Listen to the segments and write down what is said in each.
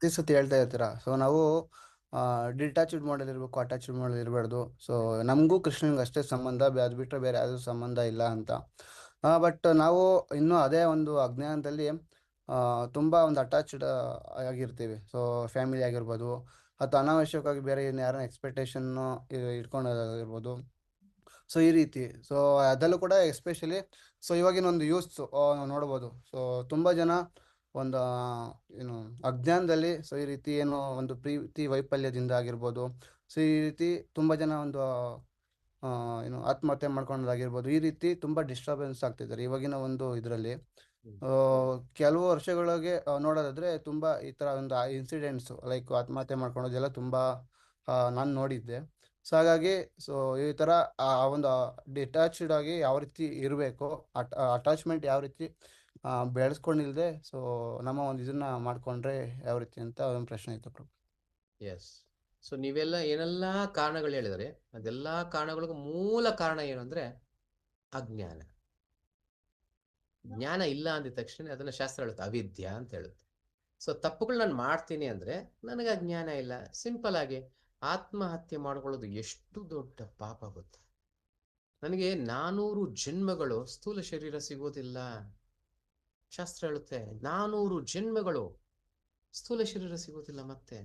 ಪ್ರತಿ ಸತಿ ಹೇಳ್ತಾ ಇರ್ತೀರಾ. ಸೊ ನಾವು ಡಿಟ್ಯಾಚ್ಡ್ ಮಾಡಲ್ ಇರಬೇಕು, ಅಟ್ಯಾಚ್ಡ್ ಮಾಡಲ್ ಇರಬಾರ್ದು. ಸೊ ನಮಗೂ ಕೃಷ್ಣನ್ಗೆ ಅಷ್ಟೇ ಸಂಬಂಧ, ಅದು ಬಿಟ್ಟರೆ ಬೇರೆ ಯಾವುದೂ ಸಂಬಂಧ ಇಲ್ಲ ಅಂತ. ಬಟ್ ನಾವು ಇನ್ನೂ ಅದೇ ಒಂದು ಅಜ್ಞಾನದಲ್ಲಿ ತುಂಬ ಒಂದು ಅಟ್ಯಾಚ್ಡ್ ಆಗಿರ್ತೀವಿ. ಸೊ ಫ್ಯಾಮಿಲಿ ಆಗಿರ್ಬೋದು, ಅಥವಾ ಅನಾವಶ್ಯಕವಾಗಿ ಬೇರೆ ಯಾರನ್ನ ಎಕ್ಸ್ಪೆಕ್ಟೇಷನ್ನು ಇಟ್ಕೊಳ್ಳೋದಾಗಿರ್ಬೋದು. ಸೊ ಈ ರೀತಿ, ಸೊ ಅದರಲ್ಲೂ ಕೂಡ ಎಸ್ಪೆಷಲಿ ಸೊ ಇವಾಗಿನ ಒಂದು ಯೂತ್ಸ್ ನೋಡ್ಬೋದು. ಸೊ ತುಂಬ ಜನ ಒಂದು ಏನು ಅಜ್ಞಾನದಲ್ಲಿ, ಸೊ ಈ ರೀತಿ ಏನು ಒಂದು ಪ್ರೀತಿ ವೈಫಲ್ಯದಿಂದ ಆಗಿರ್ಬೋದು. ಸೊ ಈ ರೀತಿ ತುಂಬ ಜನ ಒಂದು ಏನು ಆತ್ಮಹತ್ಯೆ ಮಾಡ್ಕೊಳ್ಳೋದಾಗಿರ್ಬೋದು. ಈ ರೀತಿ ತುಂಬ ಡಿಸ್ಟರ್ಬೆನ್ಸ್ ಆಗ್ತಿದ್ದಾರೆ ಇವಾಗಿನ ಒಂದು ಇದರಲ್ಲಿ. ಕೆಲವು ವರ್ಷಗಳಿಗೆ ನೋಡೋದಾದ್ರೆ ತುಂಬ ಈ ಥರ ಒಂದು ಇನ್ಸಿಡೆಂಟ್ಸ್ ಲೈಕ್ ಆತ್ಮಹತ್ಯೆ ಮಾಡ್ಕೊಳೋದೆಲ್ಲ ತುಂಬ ನಾನು ನೋಡಿದ್ದೆ. ಸೊ ಹಾಗಾಗಿ ಸೊ ಈ ಥರ ಒಂದು ಡಿಟ್ಯಾಚ್ಡ್ ಆಗಿ ಯಾವ ರೀತಿ ಇರಬೇಕು, ಅಟ್ಯಾಚ್ಮೆಂಟ್ ಯಾವ ರೀತಿ ಬೆಳೆಸ್ಕೊಂಡಿಲ್ಲದೆ ಸೊ ನಮ್ಮ ಒಂದು ಇದನ್ನ ಮಾಡ್ಕೊಂಡ್ರೆ ಯಾವ ರೀತಿ ಅಂತ ಒಂದು ಪ್ರಶ್ನೆ ಇತ್ತು ಪ್ರಭು. ಎಸ್. ಸೊ ನೀವೆಲ್ಲ ಏನೆಲ್ಲ ಕಾರಣಗಳು ಹೇಳಿದರೆ ಅದೆಲ್ಲ ಕಾರಣಗಳಿಗೂ ಮೂಲ ಕಾರಣ ಏನು ಅಂದ್ರೆ ಅಜ್ಞಾನ. ಜ್ಞಾನ ಇಲ್ಲ ಅಂದಿದ ತಕ್ಷಣ ಅದನ್ನ ಶಾಸ್ತ್ರ ಹೇಳುತ್ತೆ ಅವಿದ್ಯ ಅಂತ ಹೇಳುತ್ತೆ. ಸೊ ತಪ್ಪುಗಳು ನಾನು ಮಾಡ್ತೀನಿ ಅಂದ್ರೆ ನನಗೆ ಅಜ್ಞಾನ ಇಲ್ಲ. ಸಿಂಪಲ್ ಆಗಿ ಆತ್ಮಹತ್ಯೆ ಮಾಡ್ಕೊಳ್ಳೋದು ಎಷ್ಟು ದೊಡ್ಡ ಪಾಪ ಗೊತ್ತಾ. ನನಗೆ 400 ಜನ್ಮಗಳು ಸ್ಥೂಲ ಶರೀರ ಸಿಗೋದಿಲ್ಲ. ಶಾಸ್ತ್ರ ಹೇಳುತ್ತೆ 400 ಜನ್ಮಗಳು ಸ್ಥೂಲ ಶರೀರ ಸಿಗೋದಿಲ್ಲ ಮತ್ತೆ.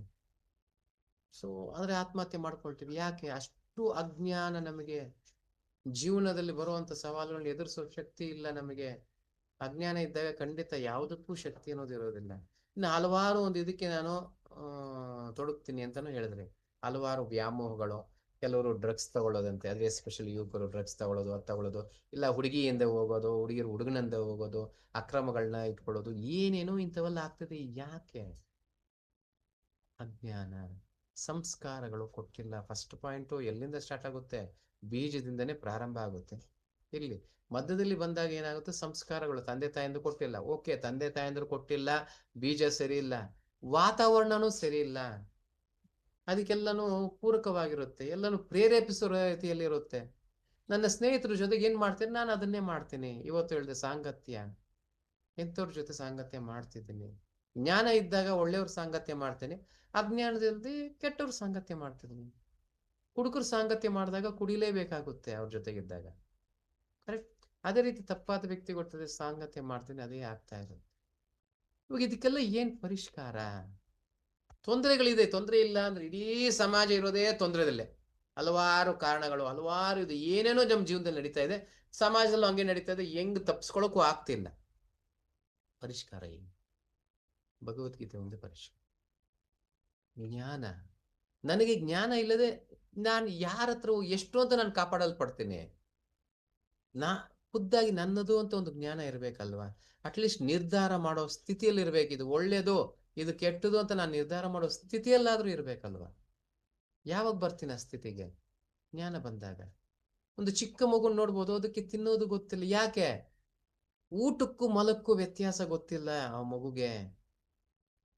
ಸೊ ಆದ್ರೆ ಆತ್ಮಹತ್ಯೆ ಮಾಡ್ಕೊಳ್ತೀವಿ ಯಾಕೆ? ಅಷ್ಟು ಅಜ್ಞಾನ ನಮಗೆ. ಜೀವನದಲ್ಲಿ ಬರುವಂತ ಸವಾಲುಗಳನ್ನ ಎದುರಿಸೋ ಶಕ್ತಿ ಇಲ್ಲ ನಮಗೆ. ಅಜ್ಞಾನ ಇದ್ದಾಗ ಖಂಡಿತ ಯಾವುದಕ್ಕೂ ಶಕ್ತಿ ಅನ್ನೋದು ಇರೋದಿಲ್ಲ. ಇನ್ನು ಹಲವಾರು ಒಂದು ಇದಕ್ಕೆ ನಾನು ತೊಡಗ್ತೀನಿ ಅಂತಾನು ಹೇಳಿದ್ರೆ, ಹಲವಾರು ವ್ಯಾಮೋಹಗಳು. ಕೆಲವರು ಡ್ರಗ್ಸ್ ತಗೊಳ್ಳೋದಂತೆ, ಅದೇ ಎಸ್ಪೆಷಲಿ ಯುವಕರು ಡ್ರಗ್ಸ್ ತಗೊಳ್ಳೋದು, ಅದು ತಗೊಳ್ಳೋದು, ಇಲ್ಲ ಹುಡುಗಿಯಿಂದ ಹೋಗೋದು, ಹುಡುಗಿರು ಹುಡುಗನಿಂದ ಹೋಗೋದು, ಅಕ್ರಮಗಳನ್ನ ಇಟ್ಕೊಳ್ಳೋದು, ಏನೇನೋ ಇಂಥವೆಲ್ಲ ಆಗ್ತದೆ. ಯಾಕೆ? ಅಜ್ಞಾನ. ಸಂಸ್ಕಾರಗಳು ಕೊಟ್ಟಿಲ್ಲ. ಫಸ್ಟ್ ಪಾಯಿಂಟು ಎಲ್ಲಿಂದ ಸ್ಟಾರ್ಟ್ ಆಗುತ್ತೆ? ಬೀಜದಿಂದನೇ ಪ್ರಾರಂಭ ಆಗುತ್ತೆ. ಇಲ್ಲಿ ಮಧ್ಯದಲ್ಲಿ ಬಂದಾಗ ಏನಾಗುತ್ತೆ? ಸಂಸ್ಕಾರಗಳು ತಂದೆ ತಾಯಂದ್ರು ಕೊಟ್ಟಿಲ್ಲ. ಓಕೆ, ತಂದೆ ತಾಯಂದ್ರು ಕೊಟ್ಟಿಲ್ಲ, ಬೀಜ ಸರಿ ಇಲ್ಲ, ವಾತಾವರಣನೂ ಸರಿ ಇಲ್ಲ, ಅದಕ್ಕೆಲ್ಲನೂ ಪೂರಕವಾಗಿರುತ್ತೆ, ಎಲ್ಲನೂ ಪ್ರೇರೇಪಿಸೋ ರೀತಿಯಲ್ಲಿ ಇರುತ್ತೆ. ನನ್ನ ಸ್ನೇಹಿತರ ಜೊತೆಗೆ ಏನ್ ಮಾಡ್ತೀನಿ, ನಾನು ಅದನ್ನೇ ಮಾಡ್ತೀನಿ. ಇವತ್ತು ಹೇಳಿದೆ ಸಾಂಗತ್ಯ, ಎಂಥವ್ರ ಜೊತೆ ಸಾಂಗತ್ಯ ಮಾಡ್ತಿದ್ದೀನಿ. ಜ್ಞಾನ ಇದ್ದಾಗ ಒಳ್ಳೆಯವ್ರ ಸಾಂಗತ್ಯ ಮಾಡ್ತೇನೆ, ಅಜ್ಞಾನದಲ್ಲಿ ಕೆಟ್ಟವ್ರ ಸಾಂಗತ್ಯ ಮಾಡ್ತಿದ್ದೀನಿ. ಕುಡುಕರ ಸಾಂಗತ್ಯ ಮಾಡಿದಾಗ ಕುಡಿಲೇಬೇಕಾಗುತ್ತೆ ಅವ್ರ ಜೊತೆಗಿದ್ದಾಗ. ಕರೆಕ್ಟ್. ಅದೇ ರೀತಿ ತಪ್ಪಾದ ವ್ಯಕ್ತಿಗಳ ಜೊತೆ ಸಾಂಗತ್ಯ ಮಾಡ್ತೀನಿ, ಅದೇ ಆಗ್ತಾ ಇರುತ್ತೆ. ಇವಾಗ ಇದಕ್ಕೆಲ್ಲ ಏನ್ ಪರಿಷ್ಕಾರ? ತೊಂದರೆಗಳಿದೆ, ತೊಂದರೆ ಇಲ್ಲ ಅಂದ್ರೆ ಇಡೀ ಸಮಾಜ ಇರೋದೇ ತೊಂದರೆದಲ್ಲೇ. ಹಲವಾರು ಕಾರಣಗಳು, ಹಲವಾರು ಇದು ಏನೇನೋ ನಮ್ಮ ಜೀವನದಲ್ಲಿ ನಡೀತಾ ಇದೆ, ಸಮಾಜದಲ್ಲೂ ಹಂಗೆ ನಡೀತಾ ಇದೆ, ಹೆಂಗ್ ತಪ್ಪಿಸ್ಕೊಳಕ್ಕೂ ಆಗ್ತಿಲ್ಲ. ಪರಿಷ್ಕಾರ ಏನು? ಭಗವದ್ಗೀತೆ ಒಂದೇ ಪರಿಷ್ಕಾರ. ಜ್ಞಾನ. ನನಗೆ ಜ್ಞಾನ ಇಲ್ಲದೆ ನಾನು ಯಾರ ಹತ್ರ ಎಷ್ಟು ಅಂತ ನಾನು ಕಾಪಾಡಲ್ಪಡ್ತೀನಿ? ನಾ ಖುದ್ದಾಗಿ ನನ್ನದು ಅಂತ ಒಂದು ಜ್ಞಾನ ಇರಬೇಕಲ್ವಾ? ಅಟ್ಲೀಸ್ಟ್ ನಿರ್ಧಾರ ಮಾಡೋ ಸ್ಥಿತಿಯಲ್ಲಿ ಇರ್ಬೇಕು. ಇದು ಒಳ್ಳೇದು, ಇದು ಕೆಟ್ಟದು ಅಂತ ನಾನು ನಿರ್ಧಾರ ಮಾಡೋ ಸ್ಥಿತಿಯಲ್ಲಾದ್ರೂ ಇರ್ಬೇಕಲ್ವಾ? ಯಾವಾಗ ಬರ್ತೀನಿ ಆ ಸ್ಥಿತಿಗೆ? ಜ್ಞಾನ ಬಂದಾಗ. ಒಂದು ಚಿಕ್ಕ ಮಗು ನೋಡ್ಬೋದು, ಅದಕ್ಕೆ ತಿನ್ನೋದು ಗೊತ್ತಿಲ್ಲ. ಯಾಕೆ? ಊಟಕ್ಕೂ ಮಲಕ್ಕೂ ವ್ಯತ್ಯಾಸ ಗೊತ್ತಿಲ್ಲ ಆ ಮಗುಗೆ.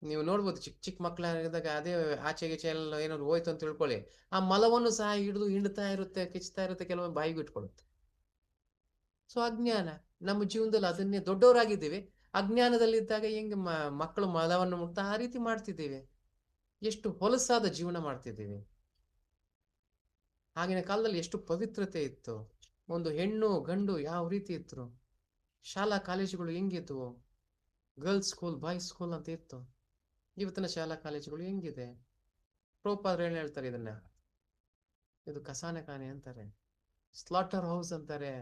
ನೀವು ನೋಡ್ಬೋದು ಚಿಕ್ಕ ಚಿಕ್ಕ ಮಕ್ಕಳಾಗಿದ್ದಾಗ ಅದೇ ಆಚೆ ಗೀಚೆ ಎಲ್ಲ ಏನಾದ್ರು ಹೋಯ್ತು ಅಂತ ತಿಳ್ಕೊಳ್ಳಿ, ಆ ಮಲವನ್ನು ಸಹ ಹಿಡಿದು ಹಿಂಡ್ತಾ ಇರುತ್ತೆ, ಕಿಚ್ತಾ ಇರುತ್ತೆ, ಕೆಲವೊಮ್ಮೆ ಬಾಯಿಗೆ ಇಟ್ಕೊಳ್ಳುತ್ತೆ. ಸೊ ಅಜ್ಞಾನ ನಮ್ಮ ಜೀವನದಲ್ಲಿ ಅದನ್ನೇ. ದೊಡ್ಡವರಾಗಿದ್ದೀವಿ, ಅಜ್ಞಾನದಲ್ಲಿದ್ದಾಗ ಹೆಂಗೆ ಮಕ್ಕಳು ಮಲವನ್ನು ಮುಟ್ತಾ ಆ ರೀತಿ ಮಾಡ್ತಿದ್ದೀವಿ. ಎಷ್ಟು ಹೊಲಸಾದ ಜೀವನ ಮಾಡ್ತಿದ್ದೀವಿ. ಆಗಿನ ಕಾಲದಲ್ಲಿ ಎಷ್ಟು ಪವಿತ್ರತೆ ಇತ್ತು. ಒಂದು ಹೆಣ್ಣು ಗಂಡು ಯಾವ ರೀತಿ ಇತ್ತು, ಶಾಲಾ ಕಾಲೇಜುಗಳು ಹೆಂಗಿದ್ವು, ಗರ್ಲ್ಸ್ ಸ್ಕೂಲ್ ಬಾಯ್ಸ್ ಸ್ಕೂಲ್ ಅಂತ ಇತ್ತು. ಇವತ್ತಿನ ಶಾಲಾ ಕಾಲೇಜುಗಳು ಹೆಂಗಿದೆ? ಪ್ರಭುಪಾದರು ಏನ್ ಹೇಳ್ತಾರೆ ಇದನ್ನ? ಇದು ಕಸಾನೆ ಖಾನೆ ಅಂತಾರೆ, ಸ್ಲಾಟರ್ ಹೌಸ್ ಅಂತಾರೆ.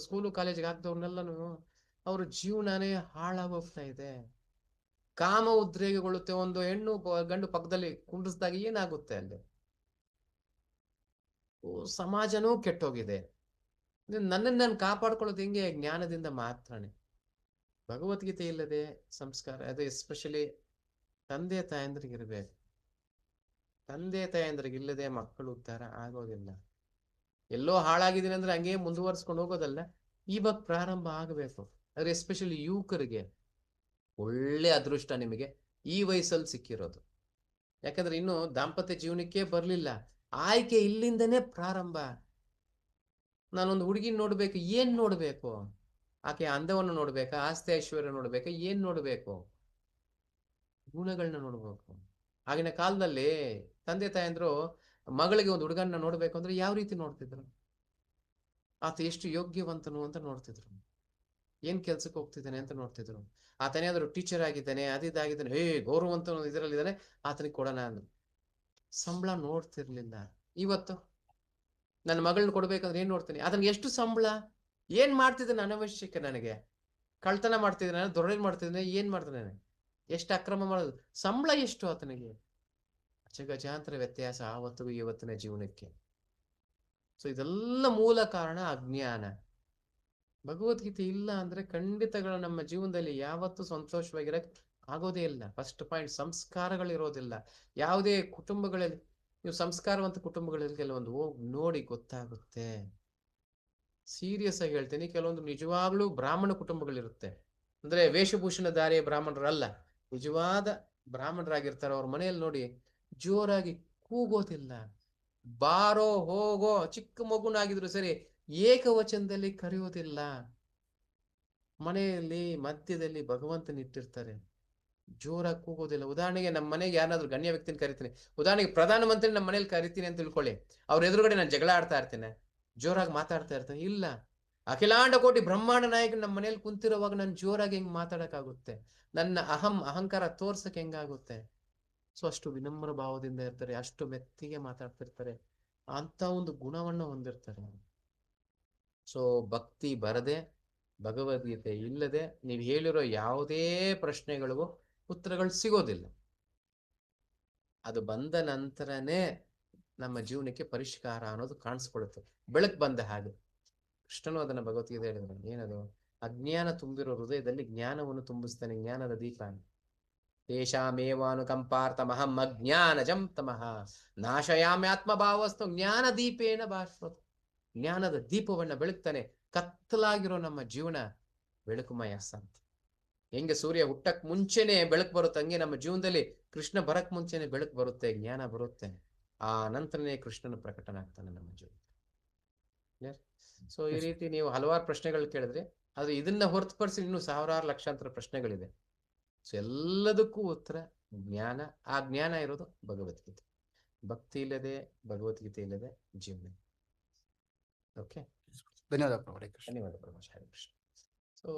ಸ್ಕೂಲು ಕಾಲೇಜಿಗೆ ಹಾಕ್ದವ್ರನ್ನೆಲ್ಲನು ಅವ್ರ ಜೀವನನೇ ಹಾಳಾಗೋಗ್ತಾ ಇದೆ. ಕಾಮ ಉದ್ರೇಕಗೊಳ್ಳುತ್ತೆ. ಒಂದು ಹೆಣ್ಣು ಗಂಡು ಪಕ್ಕದಲ್ಲಿ ಕುಂಡಿಸಿದಾಗ ಏನಾಗುತ್ತೆ ಅಲ್ಲಿ? ಸಮಾಜನೂ ಕೆಟ್ಟೋಗಿದೆ. ನನ್ನನ್ನು ನಾನು ಕಾಪಾಡ್ಕೊಳ್ಳೋದು ಹೆಂಗೆ? ಜ್ಞಾನದಿಂದ ಮಾತ್ರನೇ. ಭಗವದ್ಗೀತೆ ಇಲ್ಲದೆ ಸಂಸ್ಕಾರ, ಅದು ಎಸ್ಪೆಷಲಿ ತಂದೆ ತಾಯಂದ್ರಿಗೆ ಇರಬೇಕು. ತಂದೆ ತಾಯಂದ್ರಿಗೆ ಇಲ್ಲದೆ ಮಕ್ಕಳು ಉದ್ಧಾರ ಆಗೋದಿಲ್ಲ. ಎಲ್ಲೋ ಹಾಳಾಗಿದ್ದೀನಿ ಅಂದ್ರೆ ಹಂಗೆ ಮುಂದುವರ್ಸ್ಕೊಂಡು ಹೋಗೋದಲ್ಲ, ಇವಾಗ ಪ್ರಾರಂಭ ಆಗಬೇಕು. ಆದ್ರೆ ಎಸ್ಪೆಷಲಿ ಯುವಕರಿಗೆ ಒಳ್ಳೆ ಅದೃಷ್ಟ ನಿಮಗೆ ಈ ವಯಸ್ಸಲ್ಲಿ ಸಿಕ್ಕಿರೋದು. ಯಾಕಂದ್ರೆ ಇನ್ನು ದಾಂಪತ್ಯ ಜೀವನಕ್ಕೆ ಬರ್ಲಿಲ್ಲ, ಆಯ್ಕೆ ಇಲ್ಲಿಂದನೇ ಪ್ರಾರಂಭ. ನಾನೊಂದು ಹುಡುಗಿನ ನೋಡ್ಬೇಕು, ಏನ್ ನೋಡ್ಬೇಕು? ಆಕೆ ಅಂದವನ್ನು ನೋಡ್ಬೇಕಾ, ಆಸ್ತಿ ಐಶ್ವರ್ಯ ನೋಡ್ಬೇಕಾ, ಏನ್ ನೋಡ್ಬೇಕು? ಗುಣಗಳನ್ನ ನೋಡ್ಬೇಕು. ಆಗಿನ ಕಾಲದಲ್ಲಿ ತಂದೆ ತಾಯಂದ್ರು ಮಗಳಿಗೆ ಒಂದು ಹುಡುಗನ್ನ ನೋಡ್ಬೇಕು ಅಂದ್ರೆ ಯಾವ ರೀತಿ ನೋಡ್ತಿದ್ರು? ಆತ ಎಷ್ಟು ಯೋಗ್ಯವಂತನು ಅಂತ ನೋಡ್ತಿದ್ರು. ಏನ್ ಕೆಲ್ಸಕ್ಕೆ ಹೋಗ್ತಿದ್ದಾನೆ ಅಂತ ನೋಡ್ತಿದ್ರು. ಆತನೇನಾದ್ರು ಟೀಚರ್ ಆಗಿದ್ದಾನೆ, ಅದಿದ್ದಾಗಿದ್ದಾನೆ, ಗೌರವಂತ ಇದರಲ್ಲಿದ್ದಾನೆ, ಆತನಿಗೆ ಕೊಡೋಣ ಅಂದ್ರು. ಸಂಬಳ ನೋಡ್ತಿರ್ಲಿಲ್ಲ. ಇವತ್ತು ನನ್ನ ಮಗಳನ್ನ ಕೊಡ್ಬೇಕಂದ್ರೆ ಏನ್ ನೋಡ್ತೀನಿ? ಆತನಿಗೆ ಎಷ್ಟು ಸಂಬಳ, ಏನ್ ಮಾಡ್ತಿದ್ದಾನೆ ಅನವಶ್ಯಕ, ನನಗೆ ಕಳ್ತನ ಮಾಡ್ತಿದ್ದಾನೆ, ದೊರೆ ಮಾಡ್ತಿದ್ದಾನೆ, ಏನ್ ಮಾಡ್ತಾನೆ, ಎಷ್ಟು ಅಕ್ರಮ ಮಾಡೋದು, ಸಂಬಳ ಎಷ್ಟು ಆತನಿಗೆ? ಅಜಗಜಾಂತರ ವ್ಯತ್ಯಾಸ ಆವತ್ತಿಗೂ ಇವತ್ತಿನ ಜೀವನಕ್ಕೆ. ಸೊ ಇದೆಲ್ಲ ಮೂಲ ಕಾರಣ ಅಜ್ಞಾನ. ಭಗವದ್ಗೀತೆ ಇಲ್ಲ ಅಂದ್ರೆ ಖಂಡಿತಗಳು ನಮ್ಮ ಜೀವನದಲ್ಲಿ ಯಾವತ್ತೂ ಸಂತೋಷವಾಗಿರಕ್ ಆಗೋದೇ ಇಲ್ಲ. ಫಸ್ಟ್ ಪಾಯಿಂಟ್, ಸಂಸ್ಕಾರಗಳಿರೋದಿಲ್ಲ. ಯಾವುದೇ ಕುಟುಂಬಗಳಲ್ಲಿ ನೀವು ಸಂಸ್ಕಾರವಂತ ಕುಟುಂಬಗಳಲ್ಲಿ ಕೆಲವೊಂದು ಹೋಗಿ ನೋಡಿ ಗೊತ್ತಾಗುತ್ತೆ. ಸೀರಿಯಸ್ ಆಗಿ ಹೇಳ್ತೀನಿ, ಕೆಲವೊಂದು ನಿಜವಾಗ್ಲೂ ಬ್ರಾಹ್ಮಣ ಕುಟುಂಬಗಳಿರುತ್ತೆ. ಅಂದ್ರೆ ವೇಷಭೂಷಣಧಾರಿಯ ಬ್ರಾಹ್ಮಣರಲ್ಲ, ನಿಜವಾದ ಬ್ರಾಹ್ಮಣರಾಗಿರ್ತಾರೆ. ಅವ್ರ ಮನೆಯಲ್ಲಿ ನೋಡಿ ಜೋರಾಗಿ ಕೂಗೋದಿಲ್ಲ. ಬಾರೋ ಹೋಗೋ ಚಿಕ್ಕ ಮಗುನಾಗಿದ್ರು ಸರಿ ಏಕವಚನದಲ್ಲಿ ಕರೆಯೋದಿಲ್ಲ. ಮನೆಯಲ್ಲಿ ಮಧ್ಯದಲ್ಲಿ ಭಗವಂತನಿಟ್ಟಿರ್ತಾರೆ, ಜೋರಾಗಿ ಕೂಗೋದಿಲ್ಲ. ಉದಾಹರಣೆಗೆ ನಮ್ಮ ಮನೆಗೆ ಯಾರಾದ್ರೂ ಗಣ್ಯ ವ್ಯಕ್ತಿನ ಕರಿತೀನಿ, ಉದಾಹರಣೆಗೆ ಪ್ರಧಾನಮಂತ್ರಿ ನಮ್ಮ ಮನೇಲಿ ಕರಿತೀನಿ ಅಂತ ತಿಳ್ಕೊಳ್ಳಿ. ಅವ್ರ ಎದುರುಗಡೆ ನಾನು ಜಗಳ ಆಡ್ತಾ ಇರ್ತೇನೆ, ಜೋರಾಗಿ ಮಾತಾಡ್ತಾ ಇರ್ತೇನೆ? ಇಲ್ಲ. ಅಖಿಲಾಂಡ ಕೋಟಿ ಬ್ರಹ್ಮಾಂಡ ನಾಯಕ ನಮ್ಮ ಮನೇಲಿ ಕುಂತಿರುವಾಗ ನಾನು ಜೋರಾಗಿ ಹೆಂಗ್ ಮಾತಾಡಕ್ಕಾಗುತ್ತೆ? ನನ್ನ ಅಹಂಕಾರ ತೋರ್ಸಕ್ ಹೆಂಗಾಗುತ್ತೆ? ಸೊ ಅಷ್ಟು ವಿನಮ್ರ ಭಾವದಿಂದ ಇರ್ತಾರೆ, ಅಷ್ಟು ಮೆತ್ತಿಗೆ ಮಾತಾಡ್ತಿರ್ತಾರೆ, ಅಂತ ಒಂದು ಗುಣವನ್ನ ಹೊಂದಿರ್ತಾರೆ. ಸೊ ಭಕ್ತಿ ಬರದೆ, ಭಗವದ್ಗೀತೆ ಇಲ್ಲದೆ ನೀವು ಹೇಳಿರೋ ಯಾವುದೇ ಪ್ರಶ್ನೆಗಳಿಗೂ ಉತ್ತರಗಳು ಸಿಗೋದಿಲ್ಲ. ಅದು ಬಂದ ನಂತರನೇ ನಮ್ಮ ಜೀವನಕ್ಕೆ ಪರಿಷ್ಕಾರ ಅನ್ನೋದು ಕಾಣಿಸ್ಕೊಳುತ್ತೆ, ಬೆಳಕು ಬಂದ ಹಾಗೆ. ಕೃಷ್ಣನು ಅದನ್ನ ಭಗವದ್ಗೀತೆ ಹೇಳಿದ್ರು, ಏನದು? ಅಜ್ಞಾನ ತುಂಬಿರೋ ಹೃದಯದಲ್ಲಿ ಜ್ಞಾನವನ್ನು ತುಂಬಿಸ್ತಾನೆ, ಜ್ಞಾನದ ದೀಪ. ತೇಷಾಮೇವಾನುಕಂಪಾರ್ಥಮಹಂ ಅಜ್ಞಾನಜಂ ತಮಃ ನಾಶಯಾಮ್ಯಾತ್ಮ ಭಾವಸ್ತು ಜ್ಞಾನ ದೀಪೇನ ಭಾಸ್ವತ್. ಜ್ಞಾನದ ದೀಪವನ್ನ ಬೆಳಗ್ತಾನೆ, ಕತ್ತಲಾಗಿರೋ ನಮ್ಮ ಜೀವನ ಬೆಳಕುಮಯ ಅಂತ. ಹೆಂಗೆ ಸೂರ್ಯ ಹುಟ್ಟಕ್ ಮುಂಚೆನೆ ಬೆಳಕು ಬರುತ್ತೆ, ಹಂಗೆ ನಮ್ಮ ಜೀವನದಲ್ಲಿ ಕೃಷ್ಣ ಬರಕ್ ಮುಂಚೆನೆ ಬೆಳಕು ಬರುತ್ತೆ, ಜ್ಞಾನ ಬರುತ್ತೆ. ಆ ನಂತರನೇ ಕೃಷ್ಣನ ಪ್ರಕಟನಾಗ್ತಾನೆ ನಮ್ಮ ಜೀವನ. ಸೊ ಈ ರೀತಿ ನೀವು ಹಲವಾರು ಪ್ರಶ್ನೆಗಳು ಕೇಳಿದ್ರೆ, ಆದ್ರೆ ಇದನ್ನ ಹೊರತುಪಡಿಸಿ ಇನ್ನೂ ಸಾವಿರಾರು ಲಕ್ಷಾಂತರ ಪ್ರಶ್ನೆಗಳಿದೆ. ಸೊ ಎಲ್ಲದಕ್ಕೂ ಉತ್ತರ ಜ್ಞಾನ. ಆ ಜ್ಞಾನ ಇರೋದು ಭಗವದ್ಗೀತೆ. ಭಕ್ತಿ ಇಲ್ಲದೆ, ಭಗವದ್ಗೀತೆ ಇಲ್ಲದೆ ಜೀವನ. ಓಕೆ, ಧನ್ಯವಾದ ಪ್ರಭು. ಹರೇ ಕೃಷ್ಣ. ಧನ್ಯವಾದ ಪ್ರಭು. ಹರೇ ಕೃಷ್ಣ. ಸೊ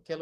ಕೆಲವು